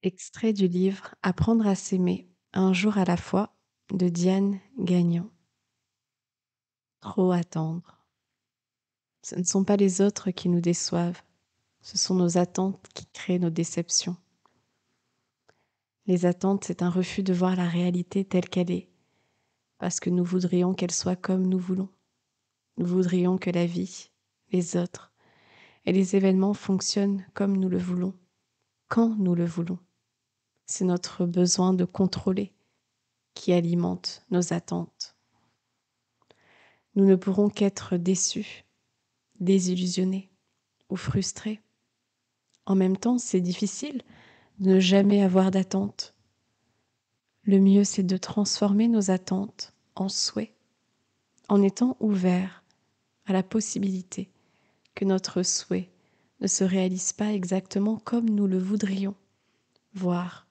Extrait du livre Apprendre à s'aimer, un jour à la fois de Diane Gagnon. Trop attendre. Ce ne sont pas les autres qui nous déçoivent, ce sont nos attentes qui créent nos déceptions. Les attentes, c'est un refus de voir la réalité telle qu'elle est, parce que nous voudrions qu'elle soit comme nous voulons. Nous voudrions que la vie, les autres et les événements fonctionnent comme nous le voulons, quand nous le voulons. C'est notre besoin de contrôler qui alimente nos attentes. Nous ne pourrons qu'être déçus, désillusionnés ou frustrés. En même temps, c'est difficile de ne jamais avoir d'attente. Le mieux, c'est de transformer nos attentes en souhaits, en étant ouverts à la possibilité que notre souhait ne se réalise pas exactement comme nous le voudrions, voire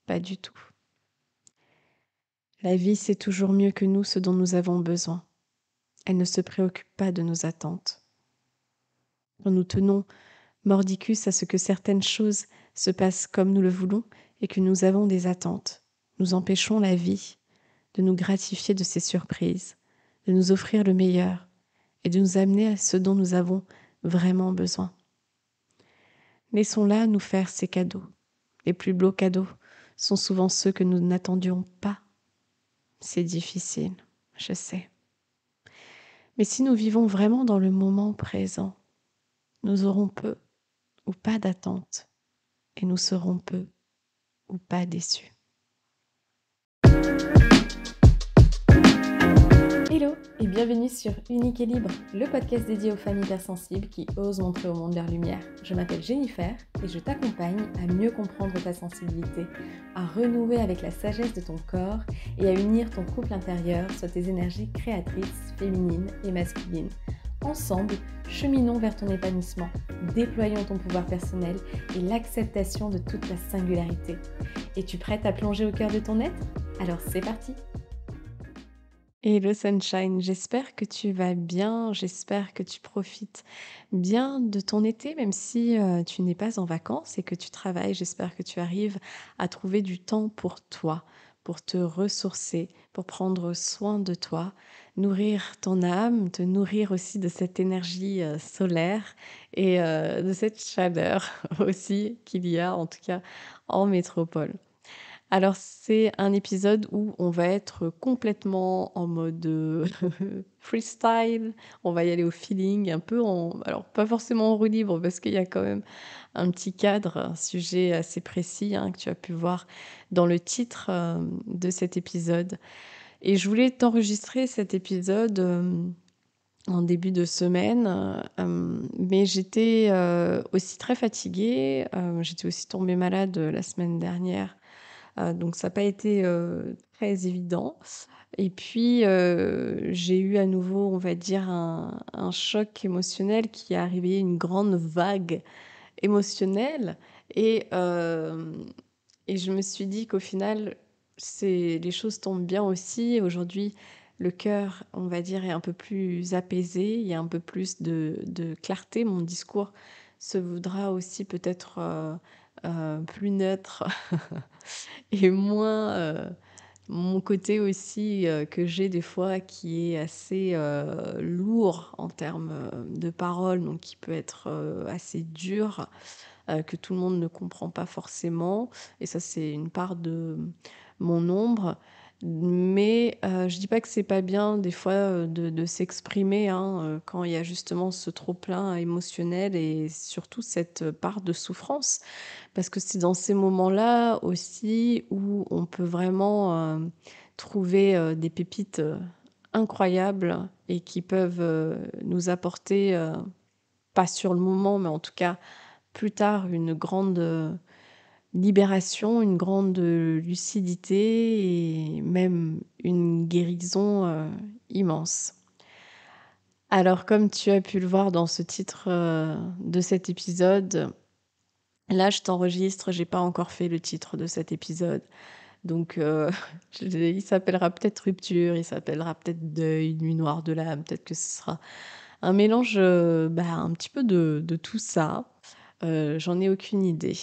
pas du tout. La vie sait toujours mieux que nous ce dont nous avons besoin. Elle ne se préoccupe pas de nos attentes. Quand nous tenons mordicus à ce que certaines choses se passent comme nous le voulons et que nous avons des attentes, nous empêchons la vie de nous gratifier de ses surprises, de nous offrir le meilleur et de nous amener à ce dont nous avons vraiment besoin. Laissons-la nous faire ses cadeaux. Les plus beaux cadeaux sont souvent ceux que nous n'attendions pas. C'est difficile, je sais. Mais si nous vivons vraiment dans le moment présent, nous aurons peu ou pas d'attente et nous serons peu ou pas déçus. Hello et bienvenue sur Unique et Libre, le podcast dédié aux femmes hypersensibles qui osent montrer au monde leur lumière. Je m'appelle Jennifer et je t'accompagne à mieux comprendre ta sensibilité, à renouer avec la sagesse de ton corps et à unir ton couple intérieur sur tes énergies créatrices, féminines et masculines. Ensemble, cheminons vers ton épanouissement, déployons ton pouvoir personnel et l'acceptation de toute ta singularité. Es-tu prête à plonger au cœur de ton être ? Alors c'est parti! Hello Sunshine, j'espère que tu vas bien, j'espère que tu profites bien de ton été, même si tu n'es pas en vacances et que tu travailles. J'espère que tu arrives à trouver du temps pour toi, pour te ressourcer, pour prendre soin de toi, nourrir ton âme, te nourrir aussi de cette énergie solaire et de cette chaleur aussi qu'il y a, en tout cas en métropole. Alors, c'est un épisode où on va être complètement en mode freestyle. On va y aller au feeling, un peu alors pas forcément en roue libre parce qu'il y a quand même un petit cadre, un sujet assez précis hein, que tu as pu voir dans le titre de cet épisode. Et je voulais t'enregistrer cet épisode en début de semaine, mais j'étais aussi très fatiguée. J'étais aussi tombée malade la semaine dernière. Donc ça n'a pas été, très évident et puis, j'ai eu à nouveau, on va dire, un choc émotionnel qui a réveillé une grande vague émotionnelle et je me suis dit qu'au final, c'est les choses tombent bien aussi. Aujourd'hui, le cœur, on va dire, est un peu plus apaisé, il y a un peu plus de clarté. Mon discours se voudra aussi peut-être, plus neutre et moins, mon côté aussi, que j'ai des fois qui est assez, lourd en termes, de paroles, donc qui peut être, assez dur, que tout le monde ne comprend pas forcément et ça, c'est une part de mon ombre. Mais, je dis pas que c'est pas bien des fois, de s'exprimer, hein, quand il y a justement ce trop-plein émotionnel et surtout cette, part de souffrance. Parce que c'est dans ces moments-là aussi où on peut vraiment, trouver, des pépites, incroyables et qui peuvent, nous apporter, pas sur le moment, mais en tout cas plus tard, une grande, libération, une grande, lucidité et même une guérison, immense. Alors comme tu as pu le voir dans ce titre, de cet épisode, là, je t'enregistre, j'ai pas encore fait le titre de cet épisode. Donc il s'appellera peut-être Rupture, il s'appellera peut-être Deuil, Nuit noire de l'âme, peut-être que ce sera un mélange, un petit peu de tout ça. J'en ai aucune idée.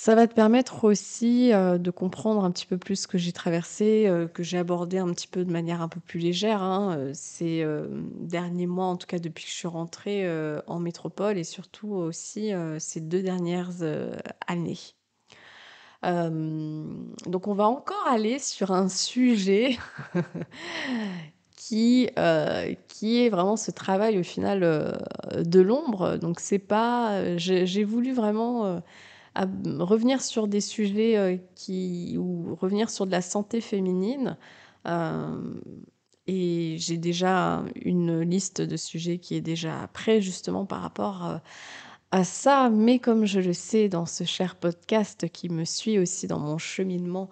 Ça va te permettre aussi, de comprendre un petit peu plus ce que j'ai traversé, que j'ai abordé un petit peu de manière un peu plus légère, hein, ces, derniers mois, en tout cas depuis que je suis rentrée, en métropole et surtout aussi, ces 2 dernières, années. Donc on va encore aller sur un sujet qui est vraiment ce travail au final, de l'ombre. Donc c'est pas, j'ai voulu vraiment, revenir sur des sujets, qui ou revenir sur de la santé féminine, hem et j'ai déjà une liste de sujets qui est déjà prêt justement par rapport, à ça. Mais comme je le sais dans ce cher podcast qui me suit aussi dans mon cheminement,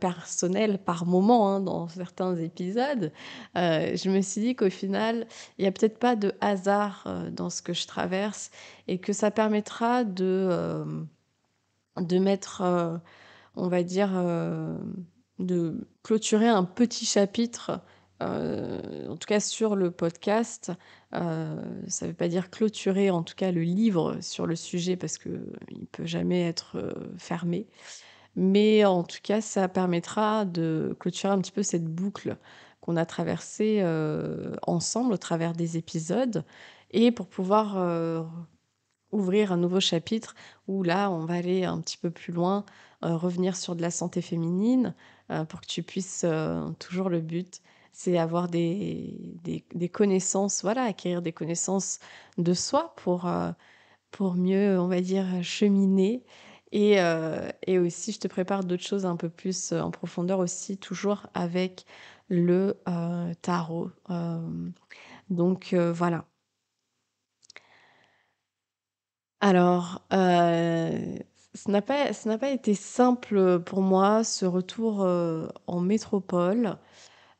personnel par moment, hein, dans certains épisodes, je me suis dit qu'au final, il y a peut-être pas de hasard, dans ce que je traverse et que ça permettra de mettre, on va dire, de clôturer un petit chapitre, en tout cas sur le podcast. Ça ne veut pas dire clôturer, en tout cas, le livre sur le sujet parce qu'il peut jamais être, fermé. Mais en tout cas, ça permettra de clôturer un petit peu cette boucle qu'on a traversée, ensemble au travers des épisodes et pour pouvoir, ouvrir un nouveau chapitre où là, on va aller un petit peu plus loin, revenir sur de la santé féminine, pour que tu puisses, toujours le but, c'est avoir des connaissances, voilà, acquérir des connaissances de soi pour mieux, on va dire, cheminer et aussi je te prépare d'autres choses un peu plus, en profondeur aussi, toujours avec le, tarot, donc voilà. Alors, ça n'a pas été simple, pour moi, ce retour, en métropole.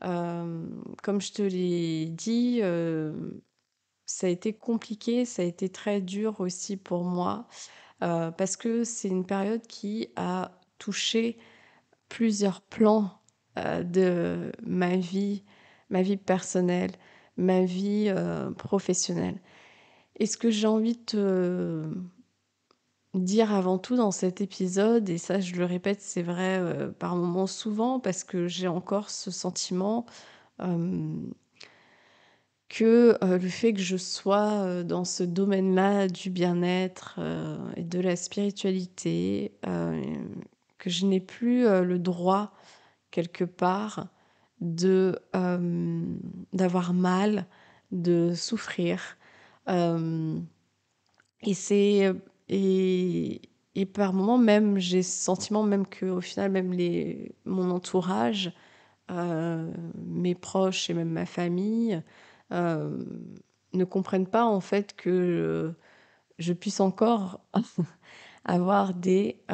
Comme je te l'ai dit, ça a été compliqué, ça a été très dur aussi pour moi, parce que c'est une période qui a touché plusieurs plans, de ma vie personnelle, ma vie, professionnelle et ce que j'ai envie de te dire avant tout dans cet épisode et ça je le répète, c'est vrai, par moments souvent parce que j'ai encore ce sentiment, hem, que, le fait que je sois, dans ce domaine-là du bien-être, et de la spiritualité, que je n'ai plus, le droit quelque part d'avoir mal, de souffrir, hem et c'est, et par moments même, j'ai ce sentiment même qu'au final même mon entourage, mes proches et même ma famille, hem, ne comprennent pas en fait que, je puisse encore avoir des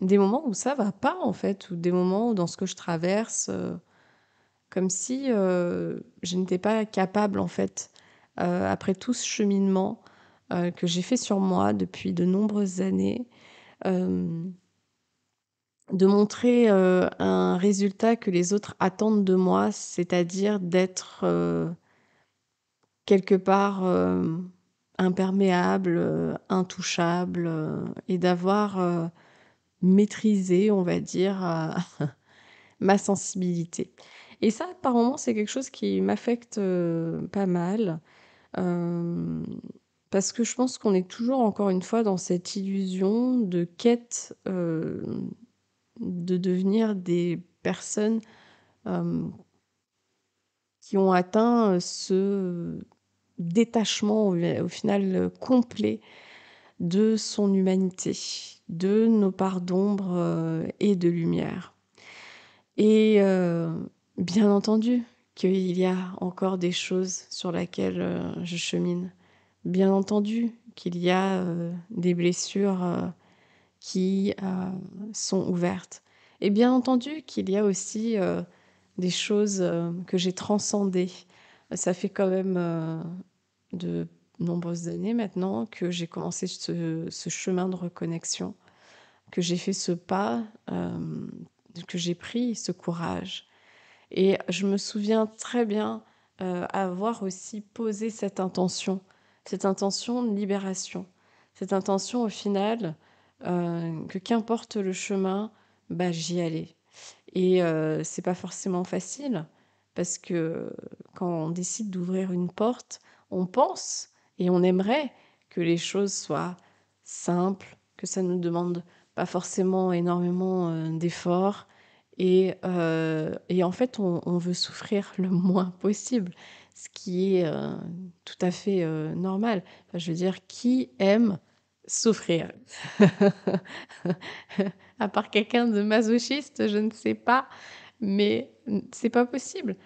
moments où ça va pas en fait, ou des moments où dans ce que je traverse, comme si, je n'étais pas capable en fait, après tout ce cheminement, que j'ai fait sur moi depuis de nombreuses années, hem, de montrer, un résultat que les autres attendent de moi, c'est-à-dire d'être, quelque part, imperméable, intouchable, et d'avoir, maîtrisé, on va dire, ma sensibilité et ça, par moments, c'est quelque chose qui m'affecte, pas mal, hem, parce que je pense qu'on est toujours, encore une fois, dans cette illusion de quête, de devenir des personnes, hem, qui ont atteint, ce détachement au final, complet de son humanité, de nos parts d'ombre, et de lumière et bien entendu qu'il y a encore des choses sur laquelle, je chemine. Bien entendu qu'il y a, des blessures, qui, sont ouvertes et bien entendu qu'il y a aussi, des choses, que j'ai transcendées. Ça fait quand même, de nombreuses années maintenant que j'ai commencé ce chemin de reconnexion, que j'ai fait ce pas, que j'ai pris ce courage et je me souviens très bien, avoir aussi posé cette intention de libération. Cette intention au final, que qu'importe le chemin, bah, j'y allais. Et c'est pas forcément facile parce que quand on décide d'ouvrir une porte, on pense et on aimerait que les choses soient simples, que ça ne nous demande pas forcément énormément, d'efforts et en fait, on veut souffrir le moins possible, ce qui est, tout à fait, normal. Enfin, je veux dire, qui aime souffrir? À part quelqu'un de masochiste, je ne sais pas, mais c'est pas possible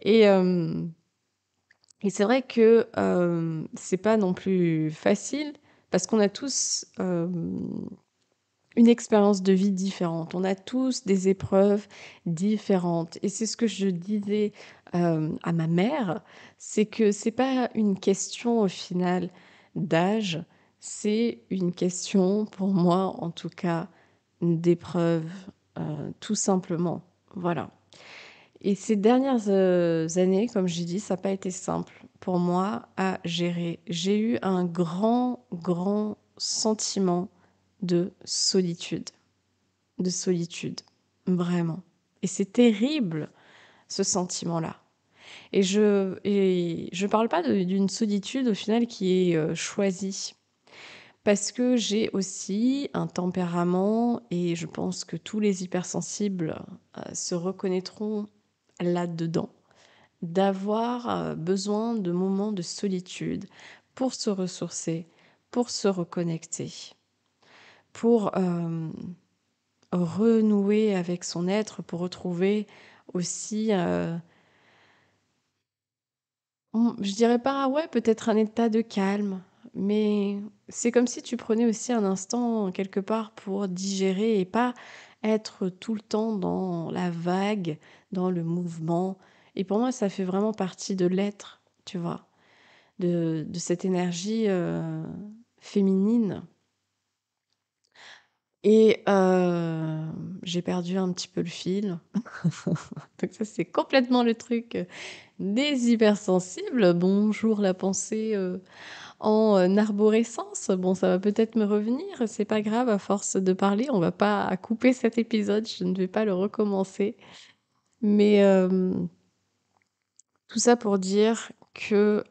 et hem et c'est vrai que, c'est pas non plus facile parce qu'on a tous, une expérience de vie différente. On a tous des épreuves différentes et c'est ce que je disais, à ma mère, c'est que c'est pas une question au final d'âge, c'est une question pour moi en tout cas d'épreuve, tout simplement. Voilà. Et ces dernières, années, comme j'ai dit, ça n'a pas été simple pour moi à gérer. J'ai eu un grand, grand sentiment de solitude, vraiment. Et c'est terrible ce sentiment-là. Et je parle pas d'une solitude au final qui est, choisie. Parce que j'ai aussi un tempérament et je pense que tous les hypersensibles, se reconnaîtront là-dedans, d'avoir, besoin de moments de solitude pour se ressourcer, pour se reconnecter, pour, renouer avec son être, pour retrouver aussi, je dirais pas, ouais, peut-être un état de calme, mais c'est comme si tu prenais aussi un instant quelque part pour digérer et pas être tout le temps dans la vague, dans le mouvement. Et pour moi, ça fait vraiment partie de l'être, tu vois? De cette énergie, féminine et j'ai perdu un petit peu le fil. Donc ça, c'est complètement le truc, des hypersensibles. Bonjour la pensée, en, arborescence. Bon, ça va peut-être me revenir, c'est pas grave, à force de parler, on va pas couper cet épisode, je ne vais pas le recommencer. Mais, tout ça pour dire que,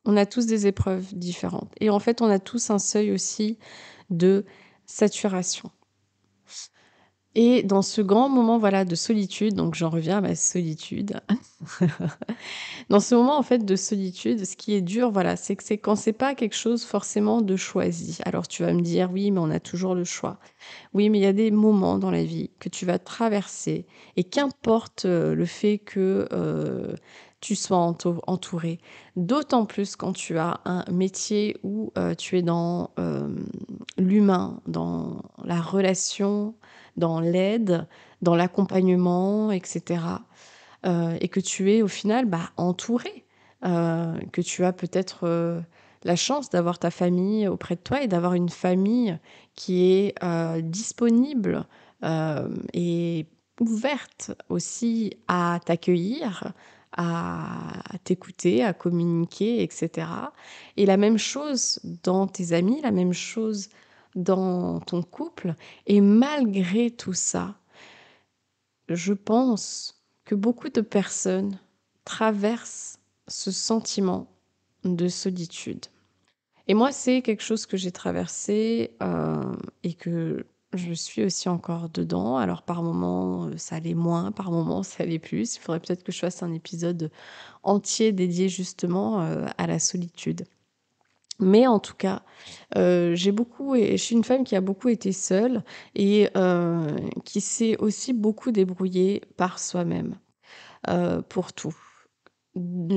on a tous des épreuves différentes et en fait, on a tous un seuil aussi de saturation. Et dans ce grand moment, voilà, de solitude, donc j'en reviens à ma solitude. Dans ce moment, en fait, de solitude, ce qui est dur, voilà, c'est que c'est quand c'est pas quelque chose forcément de choisi. Alors tu vas me dire: «Oui, mais on a toujours le choix». Oui, mais il y a des moments dans la vie que tu vas traverser et qu'importe, le fait que, tu sois entouré, d'autant plus quand tu as un métier où, tu es dans, l'humain, dans la relation, dans l'aide, dans l'accompagnement et cetera, et que tu es au final, bah, entouré, que tu as peut-être, la chance d'avoir ta famille auprès de toi et d'avoir une famille qui est, disponible, et ouverte aussi à t'accueillir, à t'écouter, à communiquer et cetera et la même chose dans tes amis, la même chose dans ton couple et malgré tout ça, je pense que beaucoup de personnes traversent ce sentiment de solitude. Et moi, c'est quelque chose que j'ai traversé, et que je suis aussi encore dedans. Alors par moments, ça allait moins, par moments ça allait plus. Il faudrait peut-être que je fasse un épisode entier dédié justement, à la solitude. Mais en tout cas, je suis une femme qui a beaucoup été seule et qui s'est aussi beaucoup débrouillée par soi-même, pour tout.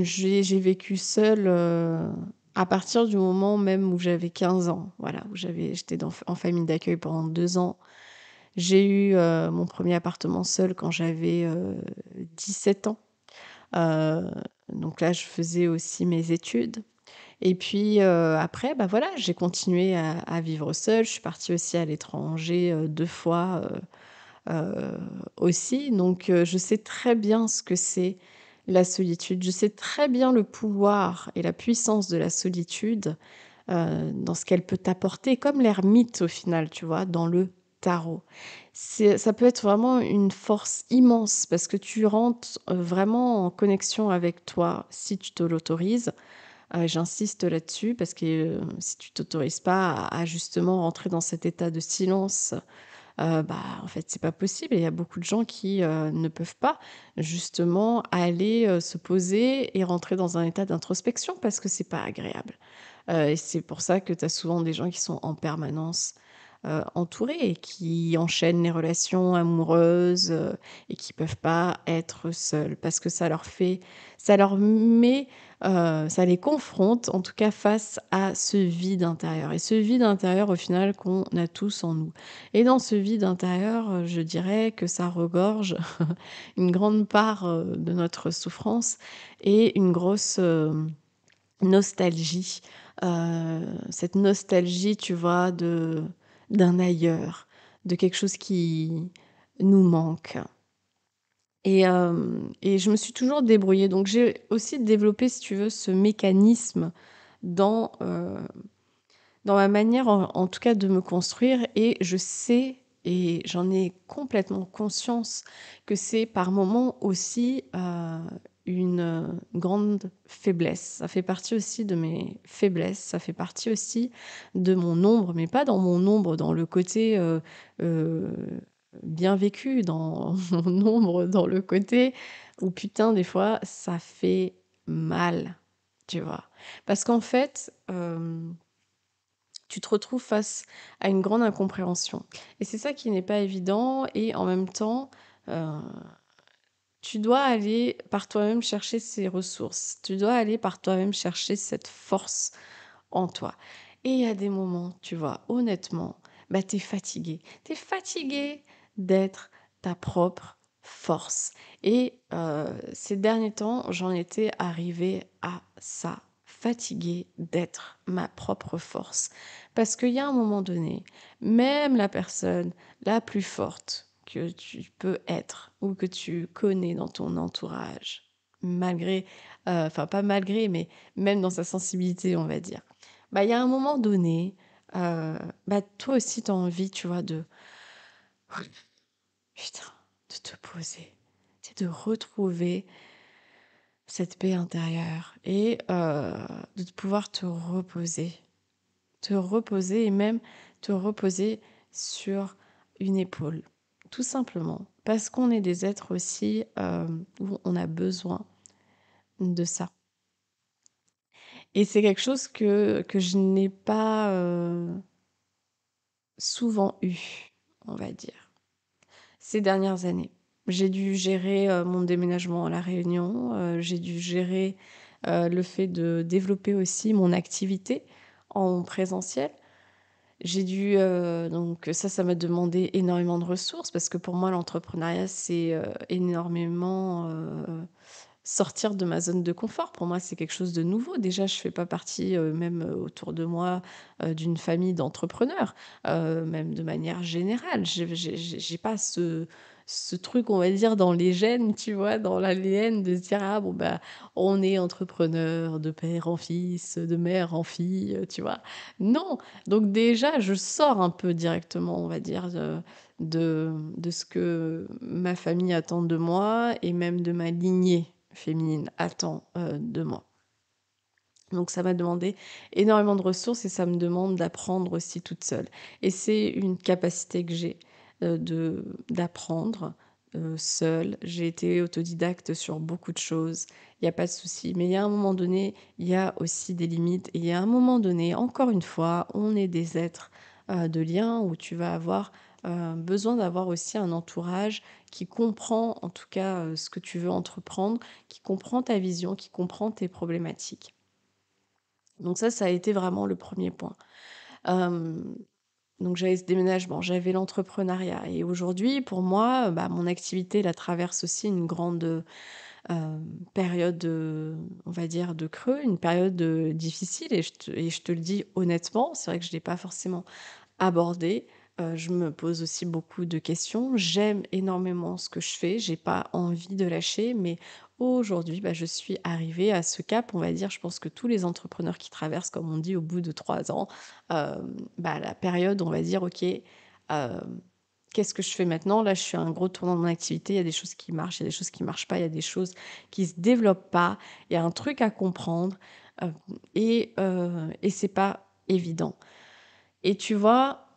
J'ai vécu seule, à partir du moment même où j'avais 15 ans, voilà, j'étais en famille d'accueil pendant 2 ans. J'ai eu, mon premier appartement seul quand j'avais, 17 ans, heu, donc là, je faisais aussi mes études et puis, après, bah, voilà, j'ai continué à vivre seule. Je suis partie aussi à l'étranger, 2 fois, aussi. Donc, je sais très bien ce que c'est la solitude. Je sais très bien le pouvoir et la puissance de la solitude, dans ce qu'elle peut t'apporter, comme l'ermite au final, tu vois, dans le tarot. Ça peut être vraiment une force immense parce que tu rentres vraiment en connexion avec toi si tu te l'autorises. J'insiste là-dessus parce que si tu t'autorises pas à justement rentrer dans cet état de silence, en fait, c'est pas possible et il y a beaucoup de gens qui, ne peuvent pas justement aller, se poser et rentrer dans un état d'introspection parce que c'est pas agréable. Et c'est pour ça que tu as souvent des gens qui sont en permanence, entourés et qui enchaînent les relations amoureuses, et qui peuvent pas être seuls parce que ça leur met, ça les confronte en tout cas face à ce vide intérieur et ce vide intérieur au final qu'on a tous en nous et dans ce vide intérieur, je dirais que ça regorge une grande part, de notre souffrance et une grosse, nostalgie, cette nostalgie, tu vois, d'un ailleurs, de quelque chose qui nous manque et je me suis toujours débrouillée donc j'ai aussi développé, si tu veux, ce mécanisme dans, dans ma manière en tout cas de me construire et je sais et j'en ai complètement conscience que c'est par moments aussi, une, grande faiblesse. Ça fait partie aussi de mes faiblesses, ça fait partie aussi de mon ombre, mais pas dans mon ombre, dans le côté, heu, bien vécu, dans mon ombre, dans le côté où putain des fois ça fait mal, tu vois? Parce qu'en fait, tu te retrouves face à une grande incompréhension et c'est ça qui n'est pas évident et en même temps, heu, tu dois aller par toi-même chercher ces ressources. Tu dois aller par toi-même chercher cette force en toi et il y a des moments, tu vois, honnêtement, bah, tu es fatigué. Tu es fatigué d'être ta propre force et ces derniers temps, j'en étais arrivée à ça, fatiguée d'être ma propre force. Parce qu'il y a un moment donné, même la personne la plus forte que tu peux être ou que tu connais dans ton entourage, malgré, enfin pas malgré, mais même dans sa sensibilité, on va dire. Bah, il y a un moment donné, toi aussi tu as envie, tu vois, de putain, de te poser, c'est de retrouver cette paix intérieure et de pouvoir te reposer et même te reposer sur une épaule. Tout simplement, parce qu'on est des êtres aussi, où on a besoin de ça et c'est quelque chose que je n'ai pas, souvent eu, on va dire, ces dernières années. J'ai dû gérer, mon déménagement à La Réunion, j'ai dû gérer, le fait de développer aussi mon activité en présentiel. J'ai dû, donc ça m'a demandé énormément de ressources parce que pour moi l'entrepreneuriat c'est, énormément, sortir de ma zone de confort. Pour moi, c'est quelque chose de nouveau. Déjà, je fais pas partie, même, autour de moi, d'une famille d'entrepreneurs, même de manière générale. J'ai pas ce truc, on va dire, dans les gènes, tu vois? Dans l'ADN de se dire: «Ah bon, bah, on est entrepreneur de père en fils, de mère en fille», tu vois? Non! Donc déjà, je sors un peu directement, on va dire, de ce que ma famille attend de moi et même de ma lignée féminine attend, de moi. Donc ça m'a demandé énormément de ressources et ça me demande d'apprendre aussi toute seule et c'est une capacité que j'ai, d'apprendre, seule. J'ai été autodidacte sur beaucoup de choses, il y a pas de souci. Mais il y a un moment donné, il y a aussi des limites et il y a un moment donné, encore une fois, on est des êtres, de lien où tu vas avoir, besoin d'avoir aussi un entourage qui comprend en tout cas, ce que tu veux entreprendre, qui comprend ta vision, qui comprend tes problématiques. Donc ça a été vraiment le premier point. Hem, donc j'avais ce déménagement, j'avais l'entrepreneuriat et aujourd'hui pour moi, mon activité, elle traverse aussi une grande, période, on va dire de creux, une période, difficile et je te le dis honnêtement, c'est vrai que je ne l'ai pas forcément abordé, Je me pose aussi beaucoup de questions. J'aime énormément ce que je fais, j'ai pas envie de lâcher, mais aujourd'hui, je suis arrivée à ce cap, on va dire. Je pense que tous les entrepreneurs qui traversent, comme on dit, au bout de 3 ans, la période, on va dire: «OK, qu'est-ce que je fais maintenant?» Là, je suis à un gros tournant de mon activité. Il y a des choses qui marchent, il y a des choses qui marchent pas, il y a des choses qui se développent pas. Il y a un truc à comprendre, heu et c'est pas évident. Et tu vois,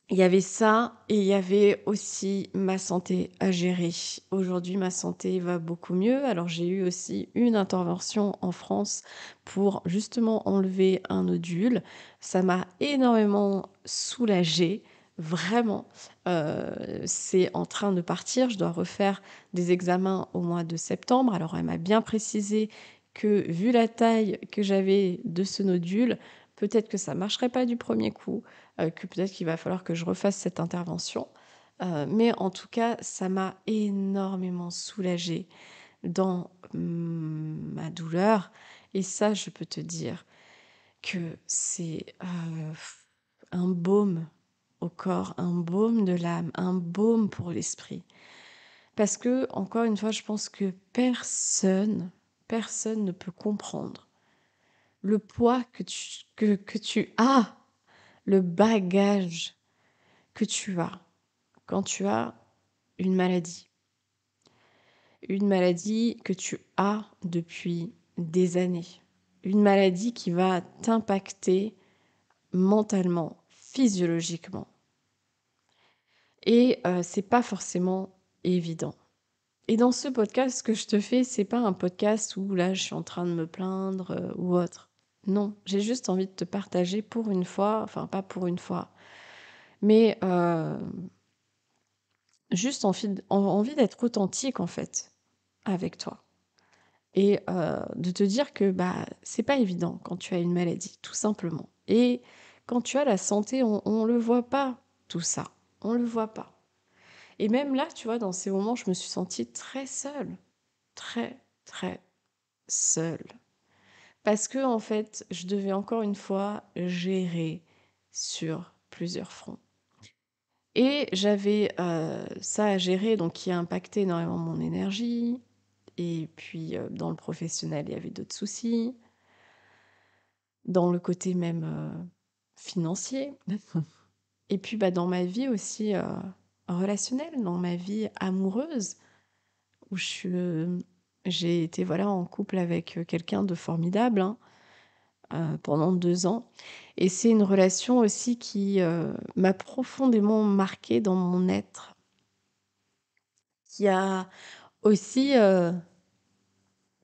il y avait ça et il y avait aussi ma santé à gérer. Aujourd'hui, ma santé va beaucoup mieux. Alors, j'ai eu aussi une intervention en France pour justement enlever un nodule. Ça m'a énormément soulagée, vraiment. C'est en train de partir. Je dois refaire des examens au mois de septembre. Alors, elle m'a bien précisé que vu la taille que j'avais de ce nodule, peut-être que ça marcherait pas du premier coup, que peut-être qu'il va falloir que je refasse cette intervention. Mais en tout cas, ça m'a énormément soulagée dans ma douleur et ça, je peux te dire que c'est, un baume au corps, un baume de l'âme, un baume pour l'esprit. Parce que encore une fois, je pense que personne ne peut comprendre le poids que tu as, le bagage que tu as quand tu as une maladie. Une maladie que tu as depuis des années. Une maladie qui va t'impacter mentalement, physiologiquement. Et c'est pas forcément évident. Et dans ce podcast, ce que je te fais, c'est pas un podcast où là, je suis en train de me plaindre ou autre. Non, j'ai juste envie de te partager pour une fois, enfin pas pour une fois, mais juste envie d'être authentique en fait avec toi. Et de te dire que, c'est pas évident quand tu as une maladie, tout simplement. Et quand tu as la santé, on le voit pas tout ça, on le voit pas. Et même là, tu vois, dans ces moments, je me suis sentie très seule, très, très seule. Parce que en fait, je devais encore une fois gérer sur plusieurs fronts. Et j'avais, ça à gérer donc qui a impacté énormément mon énergie et puis, dans le professionnel, il y avait d'autres soucis. Dans le côté même, financier et puis, dans ma vie aussi, relationnelle, dans ma vie amoureuse où j'ai été, voilà, en couple avec, quelqu'un de formidable, hein, pendant 2 ans et c'est une relation aussi qui, m'a profondément marquée dans mon être, qui a aussi,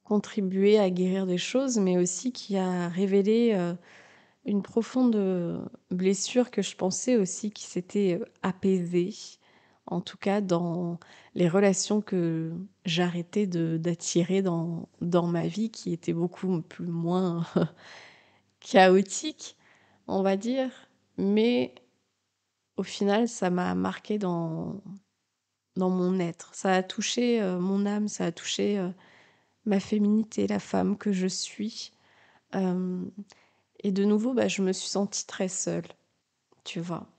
contribué à guérir des choses, mais aussi qui a révélé, une profonde, blessure que je pensais aussi qui s'était, apaisée, en tout cas dans les relations que j'arrêtais d'attirer dans ma vie qui étaient beaucoup plus moins chaotiques, on va dire. Mais au final, ça m'a marquée dans mon être. Ça a touché, mon âme, ça a touché, ma féminité, la femme que je suis. Hem Et de nouveau, je me suis sentie très seule, tu vois?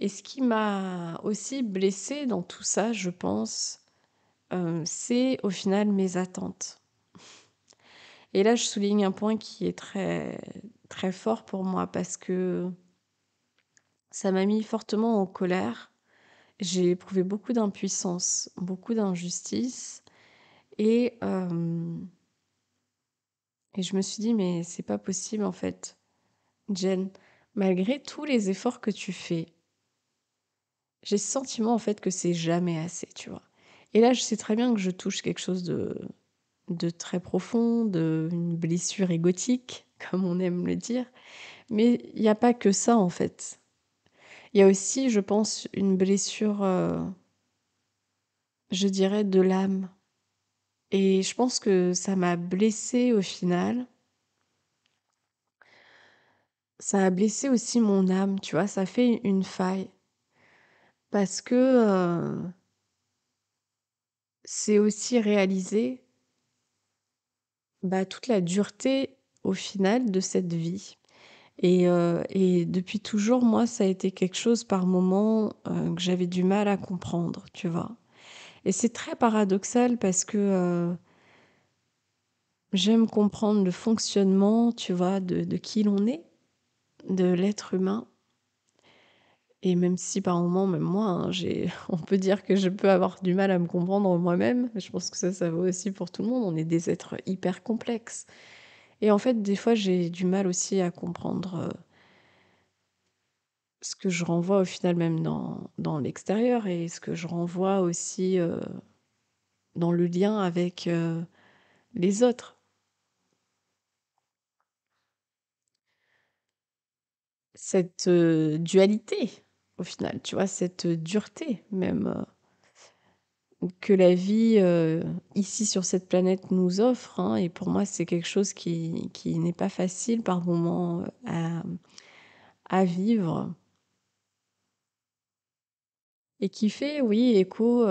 Et ce qui m'a aussi blessée dans tout ça, je pense, c'est au final mes attentes. Et là, je souligne un point qui est très très fort pour moi parce que ça m'a mis fortement en colère. J'ai éprouvé beaucoup d'impuissance, beaucoup d'injustice et et je me suis dit: «Mais c'est pas possible en fait, Jen, malgré tous les efforts que tu fais, j'ai ce sentiment en fait que c'est jamais assez», tu vois? Et là, je sais très bien que je touche quelque chose de très profond, une blessure égotique, comme on aime le dire. Mais il y a pas que ça, en fait. Il y a aussi, je pense, une blessure, je dirais de l'âme et je pense que ça m'a blessée au final. Ça a blessé aussi mon âme, tu vois? Ça fait une faille parce que, c'est aussi réaliser, toute la dureté, au final, de cette vie Et depuis toujours, moi, ça a été quelque chose par moments, que j'avais du mal à comprendre, tu vois? Et c'est très paradoxal parce que, j'aime comprendre le fonctionnement, tu vois, de qui l'on est, de l'être humain. Et même si par moments, même moi, hein, j'ai on peut dire que je peux avoir du mal à me comprendre moi-même, je pense que ça vaut aussi pour tout le monde. On est des êtres hyper complexes et en fait, des fois, j'ai du mal aussi à comprendre, ce que je renvoie au final même dans l'extérieur et ce que je renvoie aussi, dans le lien avec, les autres. Cette, dualité, au final, tu vois? Cette, dureté même, que la vie, ici sur cette planète nous offre, hein, et pour moi, c'est quelque chose qui n'est pas facile par moments, à vivre et qui fait, oui, écho,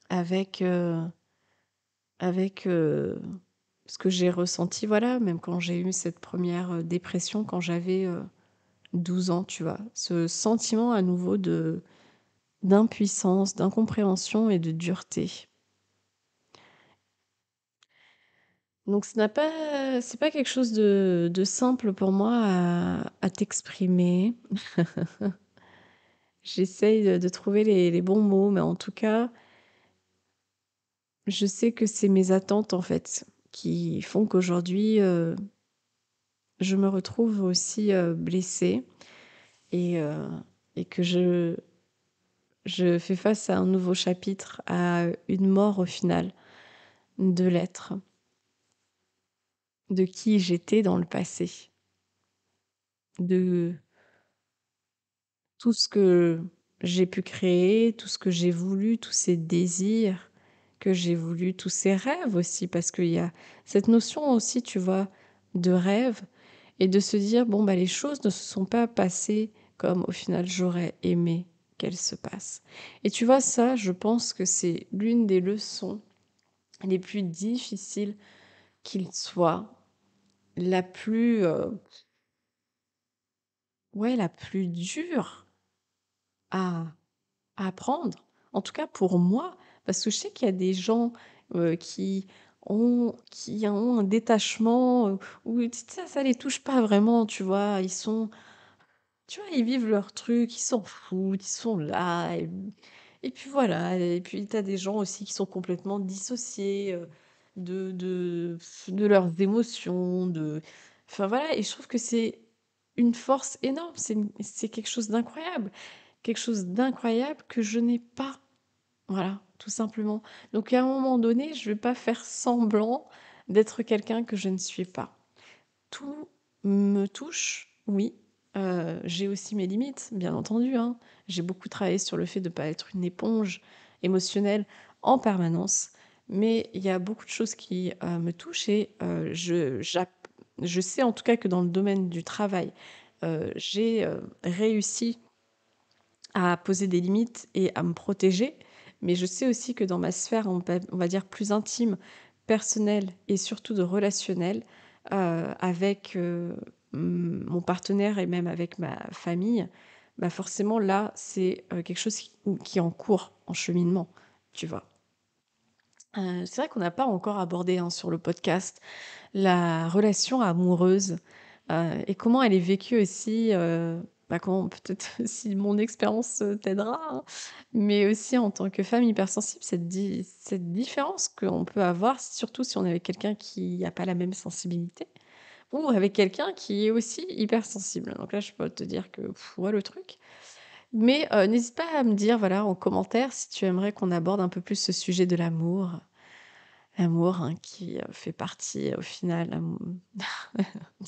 avec, avec, ce que j'ai ressenti, voilà, même quand j'ai eu cette première re dépression quand j'avais, 12 ans, tu vois? Ce sentiment à nouveau de d'impuissance, d'incompréhension et de dureté. Donc ce n'a pas c'est pas quelque chose de simple pour moi à t'exprimer. J'essaye de trouver les bons mots, mais en tout cas, je sais que c'est mes attentes, en fait, qui font qu'aujourd'hui, je me retrouve aussi, blessée et heu et que je fais face à un nouveau chapitre, à une mort au final de l'être, de qui j'étais dans le passé, de tout ce que j'ai pu créer, tout ce que j'ai voulu, tous ces désirs que j'ai voulu, tous ces rêves aussi, parce qu'il y a cette notion aussi, tu vois, de rêve et de se dire: «Bon, bah, les choses ne se sont pas passées comme au final j'aurais aimé qu'elles se passent» et tu vois, ça, je pense que c'est l'une des leçons les plus difficiles qu'il soit, la plus, ouais, la plus dure à apprendre, en tout cas pour moi, parce que je sais qu'il y a des gens, qui ont un détachement, où tu sais, ça les touche pas vraiment, tu vois? Ils sont tu vois, ils vivent leur truc, ils s'en foutent, ils sont là et puis voilà et puis tu as des gens aussi qui sont complètement dissociés, de leurs émotions, enfin voilà et je trouve que c'est une force énorme, c'est quelque chose d'incroyable. Quelque chose d'incroyable que je n'ai pas. Voilà, tout simplement. Donc à un moment donné, je vais pas faire semblant d'être quelqu'un que je ne suis pas. Tout me touche, oui. J'ai aussi mes limites, bien entendu, hein. J'ai beaucoup travaillé sur le fait de ne pas être une éponge émotionnelle en permanence, mais il y a beaucoup de choses qui, me touchent et je sais en tout cas que dans le domaine du travail, j'ai, réussi à poser des limites et à me protéger, mais je sais aussi que dans ma sphère, on va dire plus intime, personnelle et surtout de relationnel, avec, mon partenaire et même avec ma famille, bah, forcément là, c'est, quelque chose qui est en cours, en cheminement, tu vois? C'est vrai qu'on n'a pas encore abordé, hein, sur le podcast, la relation amoureuse, et comment elle est vécue aussi, bah, comment peut-être si mon expérience, t'aidera, hein, mais aussi en tant que femme hypersensible, cette différence qu'on peut avoir, surtout si on est avec quelqu'un qui a pas la même sensibilité ou avec quelqu'un qui est aussi hypersensible. Donc là, je peux te dire que ouais, le truc. Mais, n'hésite pas à me dire, voilà, en commentaire si tu aimerais qu'on aborde un peu plus ce sujet de l'amour. L'amour, hein, qui, fait partie, au final,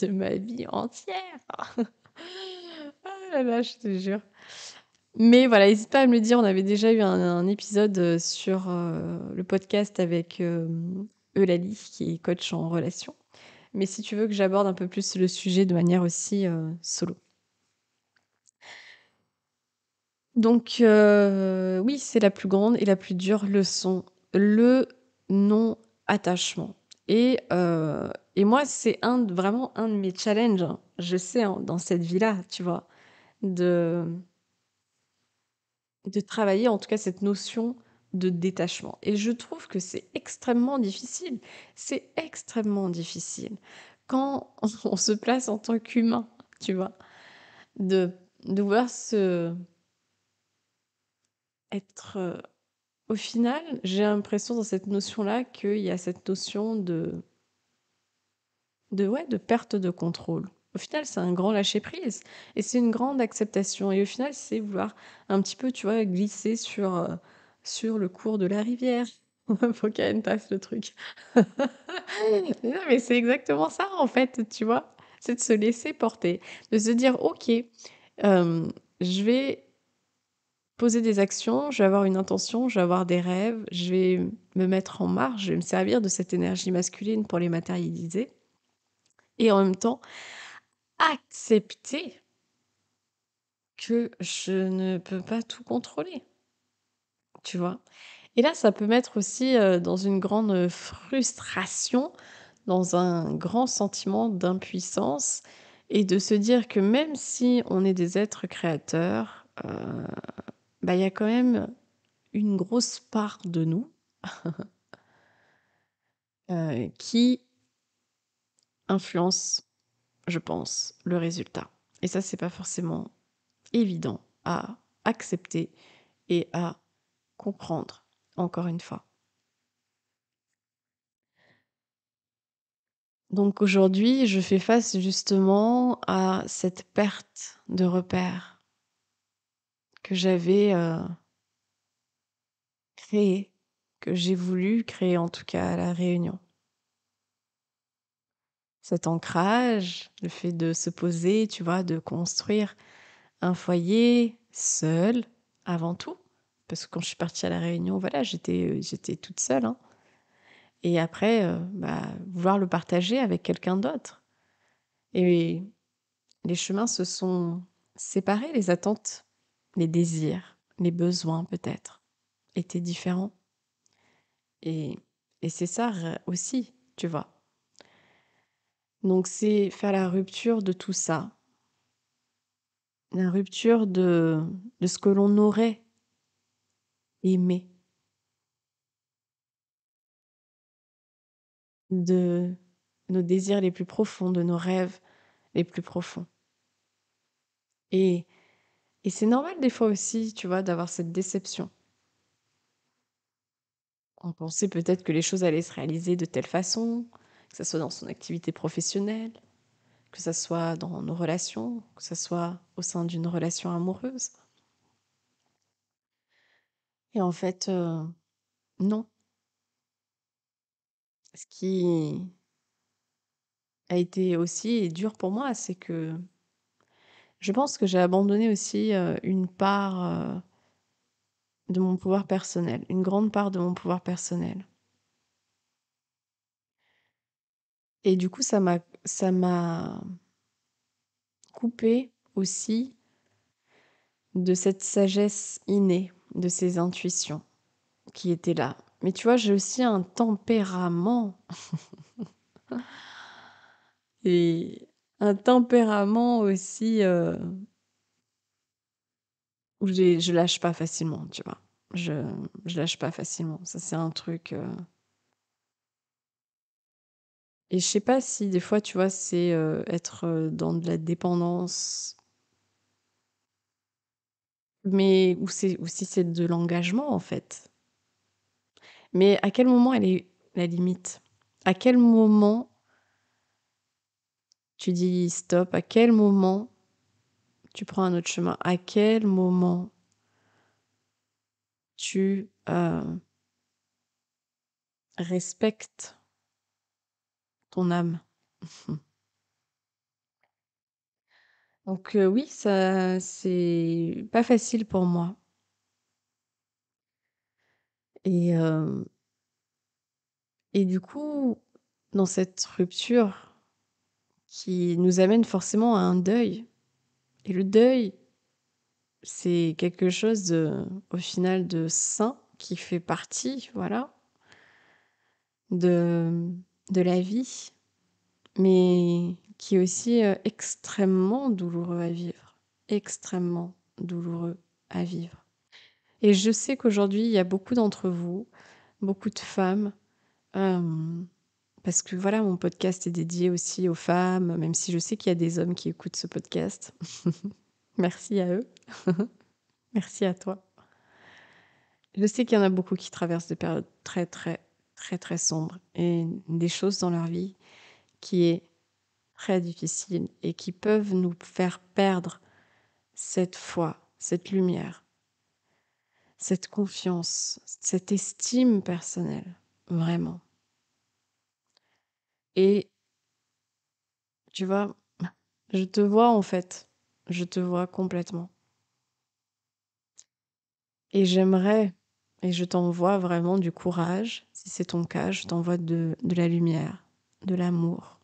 de ma vie entière. Ah là là, je te jure. Mais voilà, n'hésite pas à me le dire, on avait déjà eu un épisode, sur, le podcast avec, Eulalie qui est coach en relation. Mais si tu veux que j'aborde un peu plus le sujet de manière aussi, solo. Donc oui, c'est la plus grande et la plus dure leçon, le non-attachement Et moi, c'est vraiment un de mes challenges, hein. Je sais, hein, dans cette vie-là, tu vois? De de travailler, en tout cas, cette notion de détachement et je trouve que c'est extrêmement difficile. C'est extrêmement difficile quand on se place en tant qu'humain, tu vois? De de vouloir se être, au final, j'ai l'impression dans cette notion-là qu'il y a cette notion de ouais, de perte de contrôle. Au final, c'est un grand lâcher prise et c'est une grande acceptation et au final, c'est vouloir un petit peu, tu vois, glisser sur le cours de la rivière. Faut qu'elle passe le truc. Non, mais c'est exactement ça, en fait, tu vois? C'est de se laisser porter, de se dire: «OK, je vais poser des actions, je vais avoir une intention, je vais avoir des rêves, je vais me mettre en marche, je vais me servir de cette énergie masculine pour les matérialiser» et en même temps accepter que je ne peux pas tout contrôler, tu vois? Et là, ça peut mettre aussi, dans une grande, frustration, dans un grand sentiment d'impuissance et de se dire que même si on est des êtres créateurs, bah, il y a quand même une grosse part de nous, qui influence, je pense, le résultat. Et ça, c'est pas forcément évident à accepter et à comprendre, encore une fois. Donc aujourd'hui, je fais face justement à cette perte de repères que j'avais, créée, que j'ai voulu créer en tout cas à La Réunion. Cet ancrage, le fait de se poser, tu vois, de construire un foyer seul avant tout. Parce que quand je suis partie à La Réunion, voilà, j'étais toute seule, hein. Et après, bah, vouloir le partager avec quelqu'un d'autre. Et les chemins se sont séparés, les attentes, les désirs, les besoins peut-être étaient différents et c'est ça aussi, tu vois? Donc c'est faire la rupture de tout ça, la rupture de ce que l'on aurait aimé, de nos désirs les plus profonds, de nos rêves les plus profonds et c'est normal des fois aussi, tu vois, d'avoir cette déception. On pensait peut-être que les choses allaient se réaliser de telle façon, que ça soit dans son activité professionnelle, que ça soit dans nos relations, que ça soit au sein d'une relation amoureuse. Et en fait, non. Ce qui a été aussi dur pour moi, c'est que je pense que j'ai abandonné aussi, une part, de mon pouvoir personnel, une grande part de mon pouvoir personnel. Et du coup, ça m'a coupé aussi de cette sagesse innée, de ces intuitions qui étaient là. Mais tu vois, j'ai aussi un tempérament et un tempérament aussi, où je lâche pas facilement, tu vois? Je je lâche pas facilement. Ça, c'est un truc, et je sais pas si des fois, tu vois, c'est, être, dans de la dépendance, mais ou si c'est de l'engagement, en fait. Mais à quel moment elle est la limite? À quel moment tu dis stop? À quel moment tu prends un autre chemin? À quel moment tu, respectes ton âme? Donc oui, ça c'est pas facile pour moi et du coup, dans cette rupture qui nous amène forcément à un deuil et le deuil, c'est quelque chose au final de sain qui fait partie, voilà, de la vie mais qui est aussi extrêmement douloureux à vivre, extrêmement douloureux à vivre. Et je sais qu'aujourd'hui, il y a beaucoup d'entre vous, beaucoup de femmes, parce que voilà, mon podcast est dédié aussi aux femmes, même si je sais qu'il y a des hommes qui écoutent ce podcast. Merci à eux, merci à toi. Je sais qu'il y en a beaucoup qui traversent des périodes très, très, très, très sombres et des choses dans leur vie qui est très difficile et qui peuvent nous faire perdre cette foi, cette lumière, cette confiance, cette estime personnelle, vraiment. Et tu vois, je te vois en fait, je te vois complètement. Et j'aimerais, et je t'envoie vraiment du courage, si c'est ton cas, je t'envoie de la lumière, de l'amour.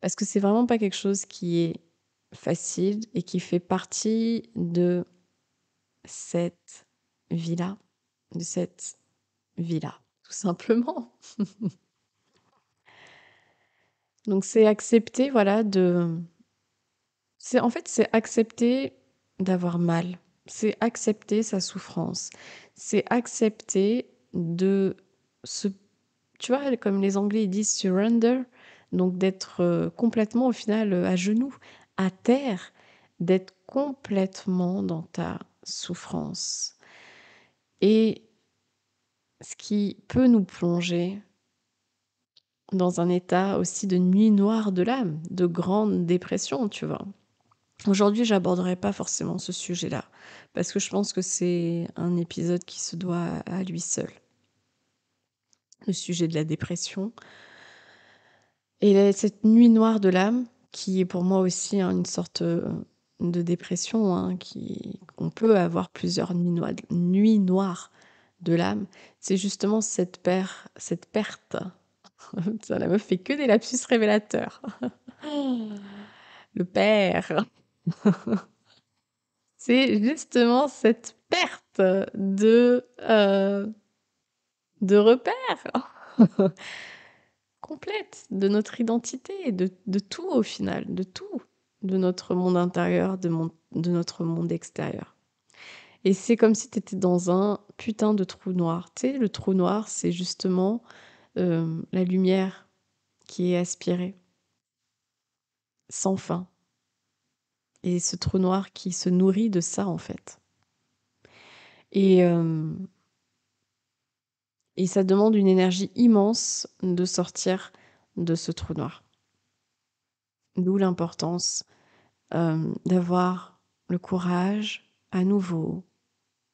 Parce que c'est vraiment pas quelque chose qui est facile et qui fait partie de cette vie-là, de cette vie-là, tout simplement. Donc c'est accepter, voilà, c'est accepter d'avoir mal. C'est accepter sa souffrance. C'est accepter de se tu vois, comme les Anglais ils disent surrender, donc d'être, complètement au final, à genoux, à terre, d'être complètement dans ta souffrance. Et ce qui peut nous plonger dans un état aussi de nuit noire de l'âme, de grande dépression, tu vois? Aujourd'hui, j'aborderai pas forcément ce sujet-là, parce que je pense que c'est un épisode qui se doit à lui seul. Le sujet de la dépression et cette nuit noire de l'âme, qui est pour moi aussi, hein, une sorte, de dépression, hein, on peut avoir plusieurs nuits noires de l'âme. C'est justement cette perte. Ça, la meuf fait que des lapsus révélateurs. Le père. C'est justement cette perte de repères complète de notre identité, de tout au final, de tout, de notre monde intérieur, de notre monde extérieur. Et c'est comme si tu étais dans un putain de trou noir. Tu sais, le trou noir, c'est justement la lumière qui est aspirée, sans fin. Et ce trou noir qui se nourrit de ça, en fait. Et, et ça demande une énergie immense de sortir de ce trou noir. D'où l'importance d'avoir le courage, à nouveau,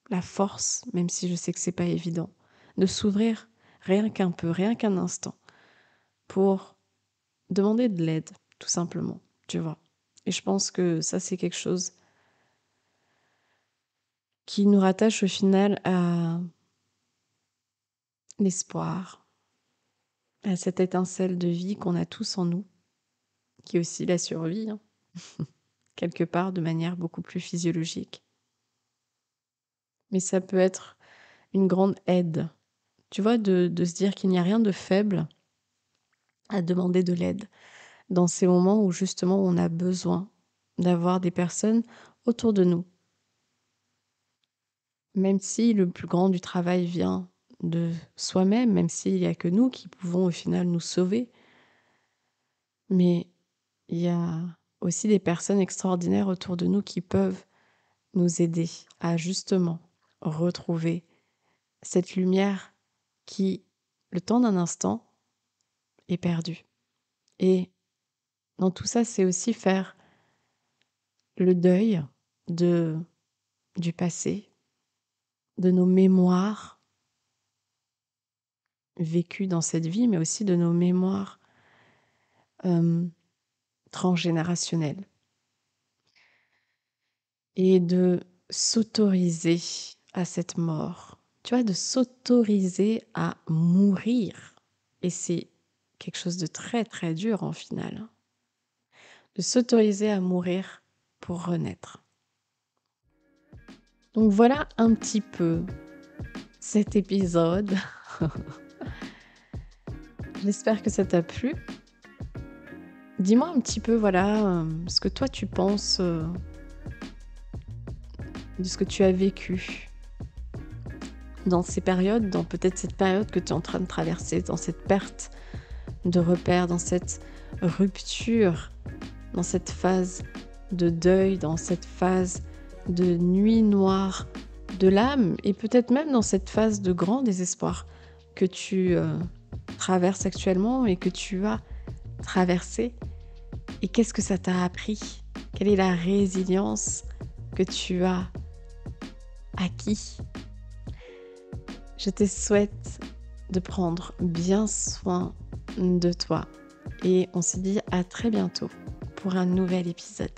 la force, même si je sais que c'est pas évident, de s'ouvrir rien qu'un peu, rien qu'un instant, pour demander de l'aide, tout simplement, tu vois. Et je pense que ça, c'est quelque chose qui nous rattache au final à l'espoir, à cette étincelle de vie qu'on a tous en nous, qui est aussi la survie, hein, quelque part de manière beaucoup plus physiologique. Mais ça peut être une grande aide, tu vois, de se dire qu'il n'y a rien de faible à demander de l'aide dans ces moments où justement on a besoin d'avoir des personnes autour de nous. Même si le plus grand du travail vient de soi-même, même s'il n'y a que nous qui pouvons au final nous sauver. Mais il y a aussi des personnes extraordinaires autour de nous qui peuvent nous aider à justement retrouver cette lumière qui, le temps d'un instant, est perdue. Et dans tout ça, c'est aussi faire le deuil du passé, de nos mémoires vécues dans cette vie, mais aussi de nos mémoires transgénérationnelles. Et de s'autoriser à cette mort. Tu vois, de s'autoriser à mourir. Et c'est quelque chose de très, très dur en final, hein. De s'autoriser à mourir pour renaître. Donc voilà un petit peu cet épisode. J'espère que ça t'a plu. Dis-moi un petit peu, voilà, ce que toi tu penses, de ce que tu as vécu dans ces périodes, dans peut-être cette période que tu es en train de traverser, dans cette perte de repères, dans cette rupture, dans cette phase de deuil, dans cette phase de nuit noire de l'âme et peut-être même dans cette phase de grand désespoir que tu traverses actuellement et que tu as traversé. Et qu'est-ce que ça t'a appris? Quelle est la résilience que tu as acquis? Je te souhaite de prendre bien soin de toi et on se dit à très bientôt pour un nouvel épisode.